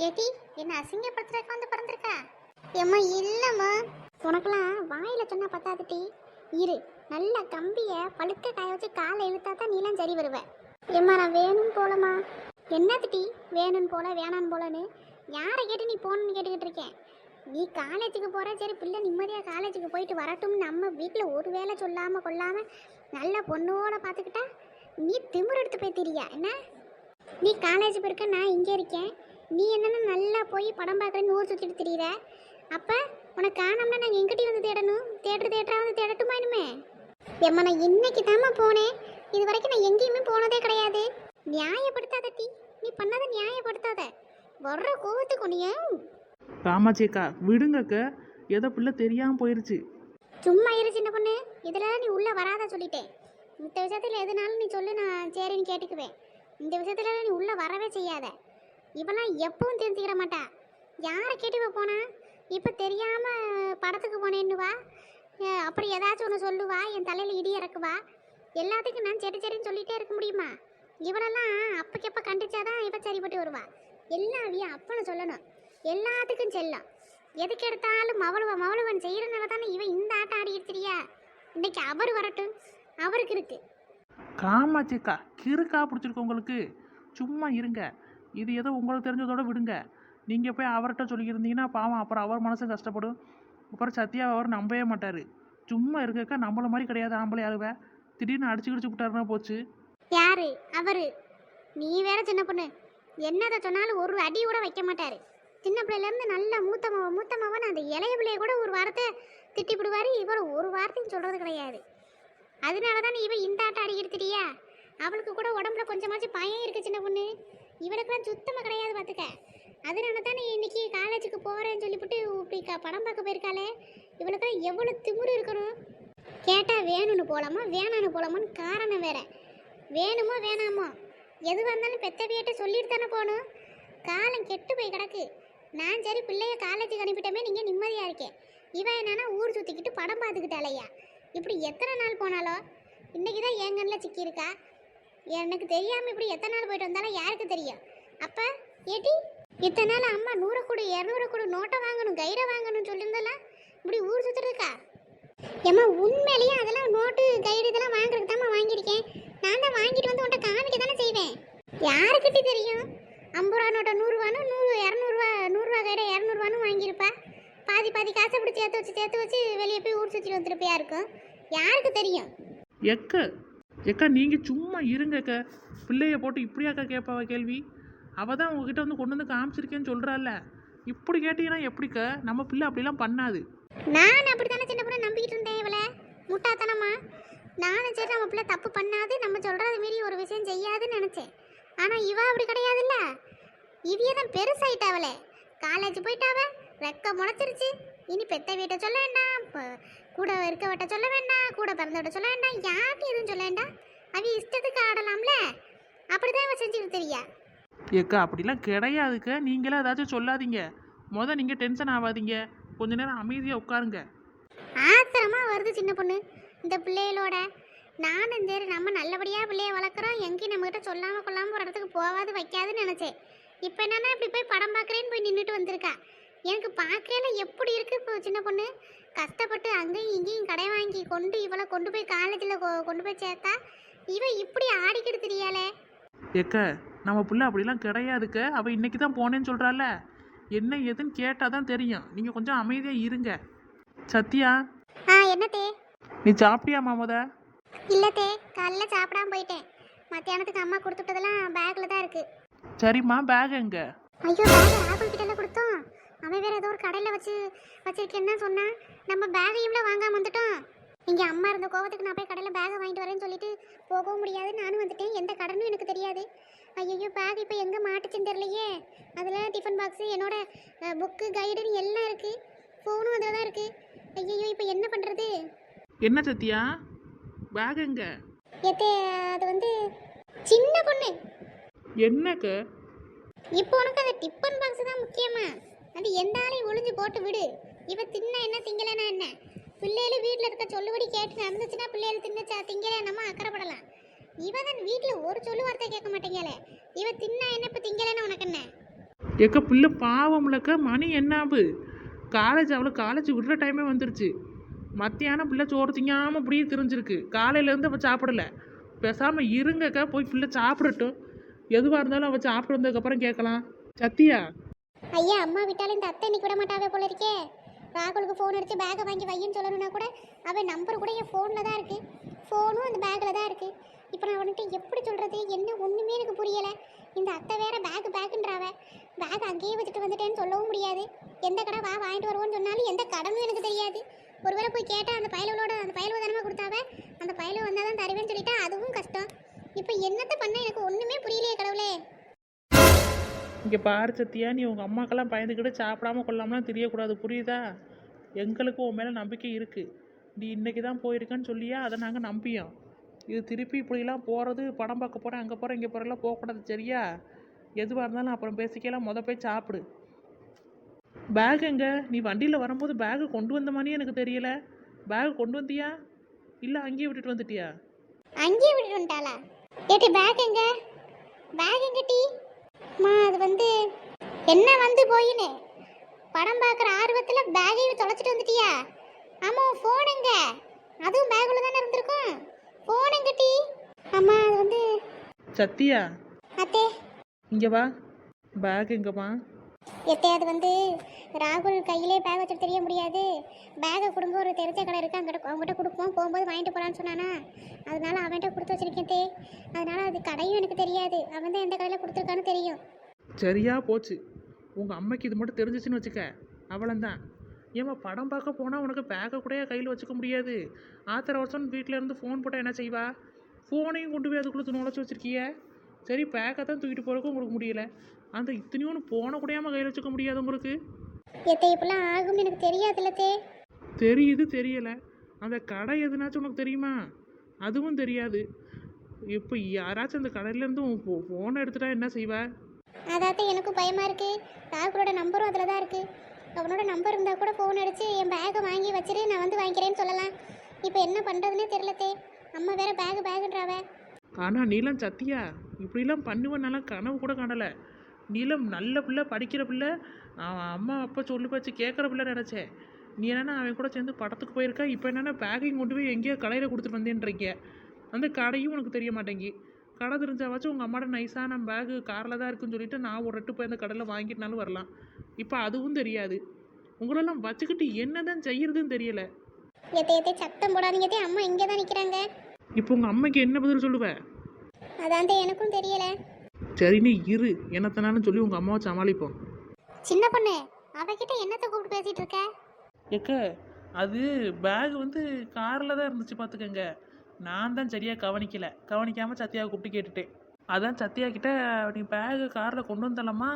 ஏடி என்ன அசிங்கப்படுத்துறதுக்கு வந்து பிறந்திருக்கா? ஏம்மா இல்லம்மா, உனக்கெல்லாம் வாயில சொன்னா பத்தாதுட்டி. இரு, நல்ல கம்பிய பழுக்க காய வச்சு காலை இழுத்தா தான் நீலாம் சரி வருவ. ஏம்மா நான் வேணும் போலம்மா. என்னத்துட்டி வேணும் போல வேணான்னு போலன்னு யாரை கேட்டு நீ போகணுன்னு கேட்டுக்கிட்டு இருக்கேன்? நீ காலேஜுக்கு போற, சரி பிள்ளை நிம்மதியாக காலேஜுக்கு போயிட்டு வரட்டும், நம்ம வீட்டில் ஒரு வேலை சொல்லாமல் கொள்ளாமல் நல்ல பொண்ணோட பார்த்துக்கிட்டா நீ திமிர் எடுத்து போய் தெரியா என்ன? நீ காலேஜ் போயிருக்க, நான் இங்கே இருக்கேன். நீ என்னென்ன நல்லா போய் படம் பார்க்குறேன்னு ஊர் சுற்றிட்டு தெரியுற. அப்போ உனக்கு காணோம்னா நாங்கள் எங்கிட்டையும் வந்து தேடணும். தேட்டரா வந்து தேடட்டுமா இனிமே? ஏம்மா நான் இன்னைக்கு தாம்மா போனேன். இது வரைக்கும் நான் எங்கேயுமே போனதே கிடையாது. நியாயப்படுத்தாத டீ, நீ பண்ணாத நியாயப்படுத்தாத. வர்ற கோவத்துக்கு நீ ராமாச்சேக்கா விடுங்கக்க, ஏதோ பிள்ளை தெரியாமல் போயிருச்சு. சும்மா இரு சின்ன பொண்ணு. இதில் நீ உள்ளே வராத சொல்லிட்டேன். இந்த விஷயத்தில் எதுனாலும் நீ சொல்லு, நான் சரின்னு கேட்டுக்குவேன். இந்த விஷயத்தில் நீ உள்ளே வரவே செய்யாத. இவெல்லாம் எப்பவும் தெரிஞ்சுக்கிற மாட்டா. யாரை கேட்டு போனா? இப்போ தெரியாமல் படத்துக்கு போனேன்னுவா, அப்புறம் ஏதாச்சும் ஒன்று சொல்லுவா, என் தலையில் இடி இறக்குவா. எல்லாத்துக்கும் நான் சரி சரின்னு சொல்லிகிட்டே இருக்க முடியுமா? இவளெல்லாம் அப்பக்கப்போ கண்டிச்சாதான் இவ சரிப்பட்டு வருவா. எல்லாவையும் அப்பனை சொல்லணும். எல்லாத்துக்கும் செல்லம். எதுக்கு எடுத்தாலும் மவளுவன் செய்கிறனால தானே இவன் இந்த ஆட்டம் ஆடிக்கிட்டு தெரியா. இன்னைக்கு அவர் வரட்டும், அவருக்கு இருக்கு. காமாச்சேக்கா கிறுக்கா பிடிச்சிருக்கு உங்களுக்கு. சும்மா இருங்க. இது ஏதோ உங்களுக்கு தெரிஞ்சதோட விடுங்க. நீங்கள் போய் அவர்கிட்ட சொல்லியிருந்தீங்கன்னா பாவம், அப்புறம் அவர் மனசு கஷ்டப்படும். அப்புறம் சத்யாவை அவர் நம்பவே மாட்டார். சும்மா இருக்கக்கா, நம்மள மாதிரி கிடையாது ஆம்பளை ஆளுவ. திடீர்னு அடிச்சு கிடிச்சு விட்டாருன்னா போச்சு. யாரு அவரு? நீ வேற சின்ன பொண்ணு. என்னதை சொன்னாலும் ஒரு அடி கூட வைக்க மாட்டாரு. சின்ன பிள்ளையிலேருந்து நல்ல மூத்தமாவன் அந்த இளைய பிள்ளைய கூட ஒரு வாரத்தை திட்டி விடுவார். இவர் ஒரு வார்த்தையும் சொல்கிறது கிடையாது. அதனால தான் இவன் இந்த ஆட்டம் ஆடிக்கிட்டு தெரியா. அவளுக்கு கூட உடம்புல கொஞ்சமாச்சும் பயம் இருக்குது சின்ன பொண்ணு. இவனுக்குலாம் சுத்தமாக கிடையாது பார்த்துக்க. அதனால தான் நீ இன்னைக்கு காலேஜுக்கு போகிறேன்னு சொல்லிவிட்டு இப்படி படம் பார்க்க போயிருக்காளே. இவளுக்கெல்லாம் எவ்வளோ திமிரு இருக்கணும். கேட்டால் வேணும்னு போகலாமா வேணான்னு போகலாமான்னு காரணம் வேற. வேணுமோ வேணாமோ எதுவாக இருந்தாலும் பெத்தவியிட்ட சொல்லிட்டு தானே போகணும். காலம் கெட்டு போய் கிடக்கு. நான் சரி பிள்ளைய காலேஜுக்கு அனுப்பிட்டமே, நீங்கள் நிம்மதியாக இருக்கேன். இவன் என்னன்னா ஊர் சுற்றிக்கிட்டு படம் பார்த்துக்கிட்டாலையா. இப்படி எத்தனை நாள் போனாலோ? இன்றைக்கி தான் என் கண்ணில் சிக்கியிருக்கா. எனக்கு தெரியாமல் இப்படி எத்தனை நாள் போயிட்டு வந்தாலும் யாருக்கு தெரியும்? அப்போ ஏட்டி இத்தனை நாள் அம்மா 100 கொடு 200 கொடு நோட்டை வாங்கணும் கைரை வாங்கணும்னு சொல்லியிருந்தலாம். இப்படி ஊர் சுற்றுருக்கா. ஏம்மா உண்மையிலேயே அதெல்லாம் நோட்டு கைடு இதெல்லாம் வாங்குறதுக்கு தாம்மா வாங்கியிருக்கேன். நான் தான் வாங்கிட்டு வந்து உன்ட்ட காமிக்க தானே செய்வேன். யாருக்கிட்டே தெரியும்? 50 ரூபா நோட்டை 100 ரூபானு 200 100 ரூபா கைரை 200 வாங்கியிருப்பா. பாதி காசை பிடிச்சி சேர்த்து வச்சு வெளியே போய் ஊர் சுற்றிட்டு வந்துருப்பையா இருக்கும். யாருக்கு தெரியும்? எக்கா நீங்கள் சும்மா இருங்கக்க. பிள்ளைய போட்டு இப்படியாக்கா கேட்பாவ கேள்வி? அவள் தான் உங்ககிட்ட வந்து கொண்டு வந்து காமிச்சிருக்கேன்னு சொல்கிறாள்ல. இப்படி கேட்டீங்கன்னா எப்படிக்க? நம்ம பிள்ளை அப்படிலாம் பண்ணாது. நான் அப்படி தானே சின்ன பொண்ணு நம்பிக்கிட்டு இருந்தேன். இவளை முட்டாத்தனமா நானும் சரி நம்ம பிள்ளை தப்பு பண்ணாது, நம்ம சொல்கிறது மீறி ஒரு விஷயம் செய்யாதுன்னு நினச்சேன். ஆனால் இவ அப்படி கிடையாதுல்ல. இவையே தான் பெருசாயிட்டாவளே. காலேஜ் போயிட்டாவ, ரெக்க முளைச்சிருச்சு. இனி பெத்த வீட்டை சொல்ல வேண்டாம், கூட இருக்க விட்ட சொல்ல வேண்டாம், கூட பிறந்த விட்ட சொல்ல வேண்டாம், யார்ட்டும் எதுவும் சொல்ல வேண்டாம். அவ இஷ்டத்துக்கு ஆடலாம்ல. அப்படிதான் இவ செஞ்சுக்கிட்டு தெரியா. ஏக்கா அப்படிலாம் கிடையாதுக்க. நீங்களே ஏதாச்சும் சொல்லாதீங்க. நீங்கள் டென்ஷன் ஆகாதீங்க. கொஞ்ச நேரம் அமைதியாக உட்காருங்க. ஆத்திரமா வருது சின்ன பொண்ணு இந்த பிள்ளைகளோட. நானும் சரி நம்ம நல்லபடியாக பிள்ளைய வளர்க்குறோம், எங்கேயும் நம்மகிட்ட சொல்லாமல் கொள்ளாமல் ஒரு இடத்துக்கு போகாது வைக்காதுன்னு நினச்சேன். இப்போ என்னன்னா இப்படி போய் படம் பார்க்குறேன்னு போய் நின்றுட்டு வந்திருக்கா. எனக்கு பார்க்கல எப்படி இருக்குது இப்போ சின்ன பொண்ணு. கஷ்டப்பட்டு அங்கேயும் இங்கேயும் கடை வாங்கி இவளை கொண்டு போய் காலேஜில் கொண்டு போய் சேர்த்தா இவ இப்படி ஆடிக்கிட்டு தெரியாளே. ஏக்க நம்ம பிள்ளை அப்படிலாம் கிடையாதுக்க. அவள் இன்னைக்கு தான் போனேன்னு சொல்கிறாள். என்ன ஏதுன்னு கேட்டால் தான் தெரியும். நீங்கள் கொஞ்சம் அமைதியாக இருங்க. சத்யா, என்னத்தே? நீ சாப்பிட்டியாம்மா முத? இல்லத்தே, காலைல சாப்பிடாம போயிட்டேன். மத்தியானத்துக்கு அம்மா கொடுத்துட்டதெல்லாம் பேக்கில் தான் இருக்குது. சரிம்மா, பேக் எங்க? ஐயோ, பேக் ஆப்பிள் கிட்டல கொடுத்தோம். அவன் வேற ஏதோ ஒரு கடையில் வச்சிருக்கேன்னு சொன்னான். நம்ம பேகையும்ல வாங்காம வந்துட்டோம். இங்கே அம்மா இருந்த கோவத்துக்கு நான் போய் கடையில் பேகை வாங்கிட்டு வரேன்னு சொல்லிட்டு போகவும் முடியாது. நானும் வந்துட்டேன். எந்த கடனும் எனக்கு தெரியாது. ஐயோ, பேக் இப்போ எங்கே மாட்டுச்சுன்னு தெரியலையே. அதில் டிஃபன் பாக்ஸு, என்னோட புக்கு, கைடுன்னு எல்லாம் இருக்குது. ஃபோனும் அதில் தான் இருக்குது. ஐயோ, இப்போ என்ன பண்ணுறது? என்ன சத்யா, பேக் எங்க? ஏத்தே, அது வந்து சின்ன பொண்ணு. என்னக்க இப்போ உனக்கு அந்த டிஃபன் பாக்ஸ் தான் முக்கியமா? அது எந்த ஆளையும் ஒளிஞ்சு போட்டு விடு. இவ தின்ன என்ன திங்கலைன்னா என்ன? பிள்ளைகள் வீட்டில் இருக்க சொல்லுபடி கேட்டு நடந்துச்சுன்னா பிள்ளைகள் தின்னுச்சா திங்கலை நம்ம அக்கறைப்படலாம். இவ தான் வீட்டில் ஒரு சொல்லு வார்த்தை கேட்க மாட்டேங்கலே. இவ தின்னா என்ன இப்போ திங்கலைன்னு உனக்கு என்ன? எக்க பிள்ளை பாவம்லக்க, மணி என்னாப்பு? காலேஜ் அவளுக்கு காலேஜ் விடுற டைமே வந்துருச்சு. மத்தியானம் பிள்ளை சோறு திங்காமல் அப்படியே திரிஞ்சிருக்கு. காலையிலேருந்து அவள் சாப்பிடல. பேசாமல் இருங்கக்கா, போய் பிள்ளை சாப்பிடட்டும். எதுவாக இருந்தாலும் அவள் சாப்பிட்டு வந்ததுக்கப்புறம் கேட்கலாம். சத்தியா, ஐயா அம்மா விட்டாலும் இந்த அத்தை இன்னைக்கு விட மாட்டாவே போல இருக்கே. ராகுலுக்கு ஃபோன் அடிச்சு பேக்கை வாங்கி வையின்னு சொல்லணும்னா கூட அவன் நம்பர் கூட என் ஃபோனில் தான் இருக்குது. ஃபோனும் அந்த பேக்கில் தான் இருக்குது. இப்போ நான் வந்துட்டு எப்படி சொல்கிறது, என்ன ஒன்றுமே எனக்கு புரியலை. இந்த அத்தை வேற பேக்குன்றாவ. பேக் அங்கேயே வச்சுட்டு வந்துட்டேன்னு சொல்லவும் முடியாது. எந்த கடை வாங்கிட்டு வருவோன்னு சொன்னாலும் எந்த கடனும் எனக்கு தெரியாது. ஒருவேளை போய் கேட்டால் அந்த பயலுவ தானமாக கொடுத்தாவ. அந்த பயலுவ வந்தால் தான் தருவேன்னு சொல்லிட்டா, அதுவும் கஷ்டம். இப்போ என்னத்தை பண்ண எனக்கு ஒன்றுமே புரியலையே கடவுளே. இங்கே பாரு சத்தியா, நீ உங்கள் அம்மாக்கெல்லாம் பயந்துக்கிட்டு சாப்பிடாம கொள்ளாமலாம் தெரியக்கூடாது, புரியுதா? எங்களுக்கு உன் மேலே நம்பிக்கை இருக்குது. நீ இன்றைக்கி தான் போயிருக்கேன்னு சொல்லியா, அதை நாங்கள் நம்பியோம். இது திருப்பி இப்படிலாம் போகிறது, படம் பார்க்க போகிறேன், அங்கே போகிறேன், இங்கே போகிறெல்லாம் போகக்கூடாது, சரியா? எதுவாக இருந்தாலும் அப்புறம் பேசிக்கலாம், போய் சாப்பிடு. பேக் எங்க? நீ வண்டியில் வரும்போது பேகு கொண்டு வந்த மாதிரியே எனக்கு தெரியல. பேக் கொண்டு வந்தியா இல்லை அங்கேயே விட்டுட்டு வந்துட்டியா? அங்கேயே விட்டுட்டு வந்துட்டாளா? ஏட்டி பேக் எங்க? பேக் எங்க டீ? மா அது வந்து என்ன வந்து போயின்னு படம் பார்க்குற ஆர்வத்தில் பேக்கையும் தொலைச்சிட்டு வந்துட்டியா? ஆமாம், ஃபோன் எங்க? அதுவும் பேக்குள்ள தானே இருந்திருக்கும். ஃபோன் எங்க டீ? அம்மா அது வந்து சத்தியா, அத்தே இங்கே வா. பேக் எங்கம்மா? எத்தே அது வந்து ராகுல் கையிலே பேக் வச்சுட்டு தெரிய முடியாது. பேக்கை கொடுங்க, ஒரு தெரிஞ்ச கடை இருக்குது, அங்கிட்ட அவங்ககிட்ட கொடுப்போம், போகும்போது வாங்கிட்டு போகிறான்னு சொன்னானா, அதனால அவன்கிட்ட கொடுத்து வச்சிருக்கேன் தே. அதனால அது கடையும் எனக்கு தெரியாது, அவன் தான் எந்த கடையில் கொடுத்துருக்கான்னு தெரியும். சரியா போச்சு. உங்கள் அம்மைக்கு இது மட்டும் தெரிஞ்சிச்சுன்னு வச்சுக்க, அவளந்தான். ஏம்மா படம் பார்க்க போனால் உனக்கு பேக்கை கூட கையில் வச்சுக்க முடியாது. ஆத்திர வருஷம் வீட்டில் இருந்து ஃபோன் போட்டால் என்ன செய்வா? ஃபோனையும் கொண்டு போய் அதுக்குள்ளே நுழைச்சி வச்சுருக்கிய. சரி, பேக்கை தான் தூக்கிட்டு போகிறக்கும் உங்களுக்கு முடியல, அந்த இத்தனையோன்னு போன கூடயாமல் கையில் வச்சுக்க முடியாது உங்களுக்கு? எத்தே இப்பெல்லாம் ஆகும்னு எனக்கு தெரியாதுல்ல தே. தெரியுது, தெரியலை. அந்த கடை எதுனாச்சும் உனக்கு தெரியுமா? அதுவும் தெரியாது. இப்போ யாராச்சும் அந்த கடையிலேருந்து ஃபோனை எடுத்துட்டா என்ன செய்வா? அதாத்தே எனக்கும் பயமாக இருக்குது. ராகுலோட நம்பரும் அதில் தான் இருக்குது. அவனோட நம்பர் இருந்தால் கூட ஃபோன் அடித்து என் பேக்கை வாங்கி வச்சுட்டு நான் வந்து வாங்கிக்கிறேன்னு சொல்லலாம். இப்போ என்ன பண்ணுறதுனே தெரியலத்தே. அம்மா வேற பேகுன்றாவ. ஆனால் நீலம் சத்தியா, இப்படிலாம் பண்ணுவேன்னால கனவு கூட காணலை. நீலம் நல்ல பிள்ளை, படிக்கிற பிள்ளை, அவன் அம்மா அப்பா சொல்லி வச்சு கேட்குற பிள்ளை நினச்சேன். நீ என்னென்னா அவன் கூட சேர்ந்து படத்துக்கு போயிருக்கா, இப்போ என்னென்னா பேக்கையும் கொண்டு போய் எங்கேயோ கடையில் கொடுத்துட்டு வந்தேன்றீங்க. அந்த கடையும் உனக்கு தெரிய மாட்டேங்கி. கடை தெரிஞ்சாவாச்சும் உங்கள் அம்மாட்ட நைஸாக நம்ம பேகு காரில் தான் இருக்குன்னு சொல்லிட்டு நான் ஒரு 2 போய் அந்த கடையில் வாங்கிட்டனாலும் வரலாம். இப்போ அதுவும் தெரியாது. உங்களெல்லாம் வச்சுக்கிட்டு என்ன தான் செய்யறதுன்னு தெரியல. எத்தே சத்தம் போடாதீங்க, அம்மா இங்கே தான் நிற்கிறாங்க. இப்போ உங்கள் அம்மைக்கு என்ன பதில் சொல்லுவேன்? அதான் எனக்கும் தெரியல. சரி, நீ இரு, என்னத்தனாலும் சொல்லி உங்கள் அம்மாவை சமாளிப்போம். சின்ன பொண்ணு, அவகிட்ட என்னத்தை கூப்பிட்டு பேசிட்டு இருக்க? ஏக்க, அது பேக் வந்து காரில் தான் இருந்துச்சு பார்த்துக்கங்க. நான் தான் சரியாக கவனிக்காமல் சத்யாவை கூப்பிட்டு கேட்டுட்டேன். அதான் சத்யா கிட்ட, நீ பேகு காரில் கொண்டு வந்தலாமா,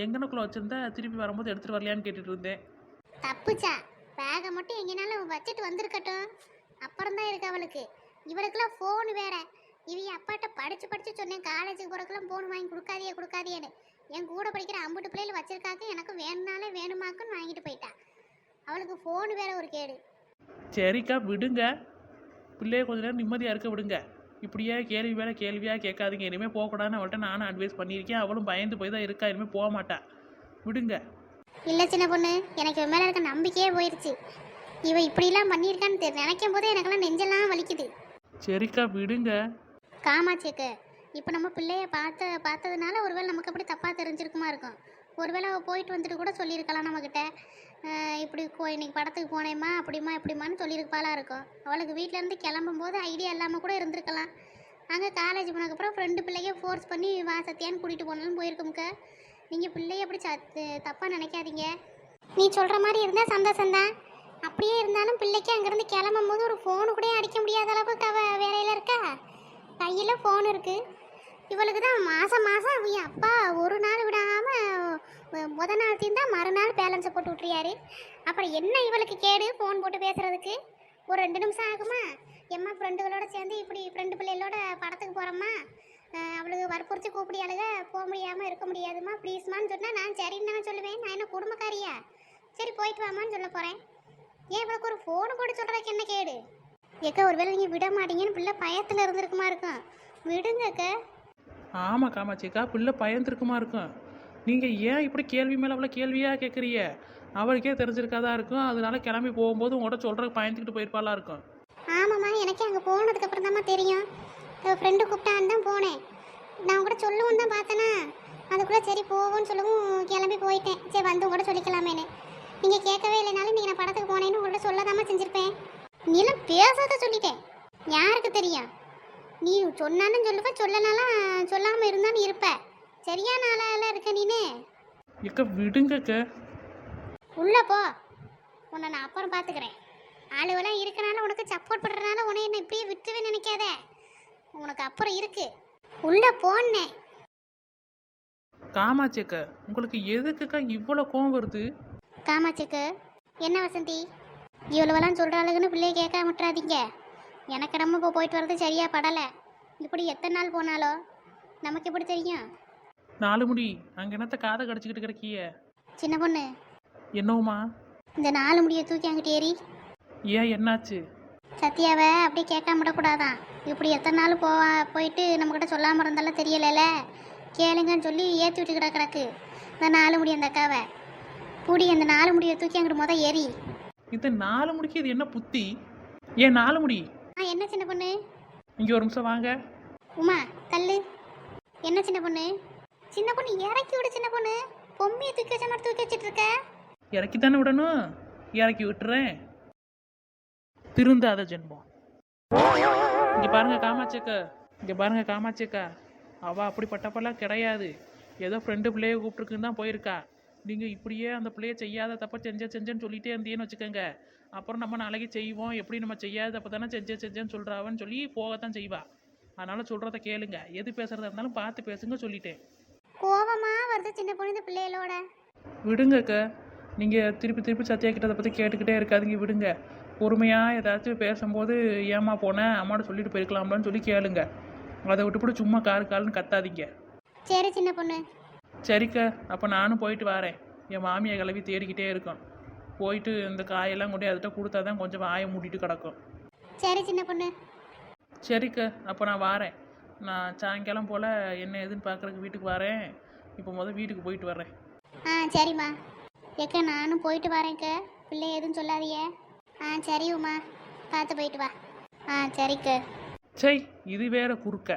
எங்கனக்குள்ளே வச்சுருந்தா திருப்பி வரும்போது எடுத்துகிட்டு வரலையான்னு கேட்டுட்டு இருந்தேன். தப்புச்சா, பேகை மட்டும் எங்கேனாலும் வச்சுட்டு வந்திருக்கட்டும், அப்புறம் தான் இருக்கு அவளுக்கு. இவளுக்குலாம் ஃபோன் வேற. இவன் அப்பாட்ட படிச்சு சொன்னேன், காலேஜுக்கு போகிறதுக்குலாம் ஃபோன் வாங்கி கொடுக்காதியேன்னு. என் கூட படிக்கிற 50 பிள்ளைகள் வச்சிருக்காங்க, எனக்கு வேணும்னாலே வேணுமாக்குன்னு வாங்கிட்டு போயிட்டா. அவளுக்கு ஃபோன் வேற ஒரு கேடு. சரிக்கா, விடுங்க. பிள்ளைய கொஞ்ச நேரம் நிம்மதியாக இருக்க விடுங்க. இப்படியே கேள்வி வேலை கேள்வியாக கேட்காதீங்க. இனிமேல் போகக்கூடாதுன்னு அவள்கிட்ட நானும் அட்வைஸ் பண்ணியிருக்கேன். அவளும் பயந்து போய் தான் இருக்கா, இனிமேல் போக மாட்டா. விடுங்க. இல்லை சின்ன பொண்ணு, எனக்கு இவன் மேலே இருக்க நம்பிக்கையே போயிடுச்சு. இவ இப்படிலாம் பண்ணியிருக்கான்னு நினைக்கும் போதே எனக்கெல்லாம் நெஞ்செல்லாம் வலிக்குது. சரிக்கா, விடுங்க. காமாட்சிக்க, இப்போ நம்ம பிள்ளைய பார்த்ததுனால ஒருவேளை நமக்கு அப்படி தப்பாக தெரிஞ்சிருக்குமா இருக்கும். ஒருவேளை அவள் போயிட்டு வந்துட்டு கூட சொல்லியிருக்கலாம் நம்மக்கிட்ட, இப்படி இன்னைக்கு படத்துக்கு போனேம்மா அப்படிமா இப்படிமான்னு சொல்லியிருப்பாளா இருக்கும். அவளுக்கு வீட்டிலேருந்து கிளம்பும்போது ஐடியா இல்லாமல் கூட இருந்திருக்கலாம். அங்கே காலேஜ் போனதுக்கப்புறம் ஃப்ரெண்டு பிள்ளைய ஃபோர்ஸ் பண்ணி வா சத்தியான்னு கூட்டிகிட்டு போனாலும் போயிருக்கும்க்க. நீங்கள் பிள்ளைய அப்படி தப்பாக நினைக்காதீங்க. நீ சொல்கிற மாதிரி இருந்தால் சந்தோஷந்தான். அப்படியே இருந்தாலும் பிள்ளைக்கு அங்கேருந்து கிளம்பும் போது ஒரு ஃபோனு கூட அடிக்க முடியாத அளவுக்கு அவள் வேலையில் இருக்கா. கையில் ஃபோன் இருக்குது. இவளுக்கு தான் மாதம் என் அப்பா ஒரு நாள் விடாமல் முதல் நாள் தீர்ந்தா மறுநாள் பேலன்ஸை போட்டு விட்றியாரு. அப்புறம் என்ன இவளுக்கு கேடு ஃபோன் போட்டு பேசுகிறதுக்கு? ஒரு 2 நிமிஷம் ஆகுமா? எம்மா ஃப்ரெண்டுகளோட சேர்ந்து இப்படி ஃப்ரெண்டு பிள்ளைகளோட படத்துக்கு போகிறோம்மா, அவளுக்கு வற்புறுத்தி கூப்பிடி அழுக போக முடியாமல் இருக்க முடியாதுமா ப்ளீஸ்மான்னு சொன்னால் நான் சரின்னு தானே சொல்லுவேன். நான் என்ன குடும்பக்காரியா? சரி போயிட்டு வாமான்னு சொல்ல போகிறேன். ஏன் இவளுக்கு ஒரு ஃபோனு போட்டு சொல்கிறதுக்கு என்ன கேடு? ஏக்கா ஒருவேளை நீங்கள் விட மாட்டீங்கன்னு பிள்ளை பயத்தில் இருந்திருக்குமா இருக்கும். விடுங்கக்க. ஆமாம் காமாட்சிக்கா, பிள்ளை பயந்துருக்குமா இருக்கும். நீங்கள் ஏன் இப்படி கேள்வி மேலே அவ்வளோ கேள்வியாக கேட்குறீங்க? அவளுக்கே தெரிஞ்சிருக்காதா இருக்கும், அதனால கிளம்பி போகும்போது உங்கள்கிட்ட சொல்கிறக்கு பயந்துக்கிட்டு போயிருப்பாளா இருக்கும். ஆமாம்மா, எனக்கே அங்கே போனதுக்கப்புறம் தான்மா தெரியும். ஃப்ரெண்டு கூப்பிட்டான்னு தான் போனேன். நான் கூட சொல்லவும் தான் பார்த்தேனா, அதுக்குள்ளே சரி போவோன்னு சொல்லவும் கிளம்பி போயிட்டேன். சரி வந்து கூட சொல்லிக்கலாமேன்னு. நீங்கள் கேட்கவே இல்லைனாலும் நீங்கள் நான் படத்துக்கு போனேன்னு உங்கள்கிட்ட சொல்லதாம்மா செஞ்சுருப்பேன். நீலாம் பேசாத சொல்லிட்டேன். யாருக்கு தெரியும்? நீ சொன்னாலும் சொல்லுவ, சொல்லனாலும் சொல்லாமல் இருந்தாலும் இருப்ப. சரியான ஆளால இருக்க நீனு. இக்க விடுங்கக்க. உள்ள போ, உன்னை நான் அப்புறம் பார்த்துக்கிறேன். ஆளுவெல்லாம் இருக்கனால உனக்கு சப்போர்ட் பண்ணுறதுனால உன்னை என்ன இப்படியே விட்டுவே நினைக்காத. உனக்கு அப்புறம் இருக்கு. உள்ள போன்னேன். காமாட்சியக்க, உங்களுக்கு எதுக்குக்கா இவ்வளோ கோவம் வருது? காமாட்சிக்கு என்ன வசந்தி, இவ்வளவெல்லாம் சொல்கிறாளுன்னு பிள்ளைய கேட்க விட்டுறாதீங்க. எனக்கு நம்ம இப்போ போயிட்டு வர்றது சரியா படலை. இப்படி எத்தனை நாள் போனாலோ நமக்கு எப்படி தெரியும்? 4 முடி அங்கே என்னத்த காதை கடிச்சிக்கிட்டு கிடக்கிய? சின்ன பொண்ணு, என்னவுமா? இந்த 4 முடியை தூக்கி அங்கிட்டு ஏறி ஏன் என்னாச்சு? சத்யாவை அப்படியே கேட்காம விடக்கூடாதான். இப்படி எத்தனை நாள் போயிட்டு நம்மக்கிட்ட சொல்லாமல் இருந்தாலும் தெரியலைல, கேளுங்கன்னு சொல்லி ஏற்றி விட்டுக்கிட கிடக்கு இந்த 4 முடி. அந்த அக்காவை பூடி அந்த 4 முடியை தூக்கி அங்கிட்டு ஏறி. இந்த 4 முடிக்கு இது என்ன புத்தி? ஏன் 4 முடி? என்ன சின்ன பொண்ணு? இங்கே ஒரு நிமிஷம் வாங்க. உமா தள்ளு. என்ன சின்ன பொண்ணு? சின்ன பொண்ணு இறக்கி விடு. சின்ன பொண்ணு பொம்மையை தூக்கி வச்ச மாதிரி தூக்கி வச்சுட்டு இருக்க. இறக்கி தானே விடணும், இறக்கி விட்டுறேன். திருந்தாத ஜென்மம். இங்கே பாருங்க காமாட்சியக்கா, இங்கே பாருங்க காமாட்சியக்கா, அவள் அப்படிப்பட்டப்பெல்லாம் கிடையாது. ஏதோ ஃப்ரெண்டு பிள்ளைய கூப்பிட்டுருக்குன்னு தான் போயிருக்கா. நீங்கள் இப்படியே அந்த பிள்ளைய செய்யாத தப்ப செஞ்சேன்னு சொல்லிட்டே இருந்தீங்கன்னு வச்சுக்கோங்க, அப்புறம் நம்ம நாளைக்கு செய்வோம். எப்படி நம்ம செய்யாத தப்ப தானே செஞ்சேன்னு சொல்கிறாவன்னு சொல்லி போகத்தான் செய்வா. அதனால் சொல்கிறத கேளுங்க, எது பேசுகிறதா இருந்தாலும் பார்த்து பேசுங்க சொல்லிட்டேன். கோவமா வருது சின்ன பொண்ணு இந்த பிள்ளைகளோட. விடுங்கக்கா, நீங்கள் திருப்பி சத்யா கிட்ட அதை பற்றி கேட்டுக்கிட்டே இருக்காதீங்க, விடுங்க. பொறுமையாக ஏதாச்சும் பேசும்போது ஏமா போனேன் அம்மாட்ட சொல்லிட்டு போயிருக்கலாம்லான்னு சொல்லி கேளுங்க. அதை விட்டுப்பட்டு சும்மா காலுன்னு கத்தாதீங்க. சரி சின்ன பொண்ணு. சரிக்கா, அப்போ நானும் போயிட்டு வரேன். என் மாமியை கிளவி தேடிக்கிட்டே இருக்கோம். போயிட்டு இந்த காயெல்லாம் கொண்டு அதுகிட்ட கொடுத்தா தான் கொஞ்சம் வாயை மூடிட்டு கிடக்கும். சரி சின்ன பொண்ணு. சரிக்கா, அப்போ நான் வரேன். நான் சாயங்காலம் போல் என்ன ஏதுன்னு பார்க்குறதுக்கு வீட்டுக்கு வரேன். இப்போ வீட்டுக்கு போயிட்டு வரேன். சரிம்மா. ஏக்க நானும் போயிட்டு வரேன்க்க, பிள்ளை எதுவும் சொல்லாதீங்க. சரி உமா, பார்த்து போயிட்டு வா. சரிக்க. சை, இது வேற குறுக்க.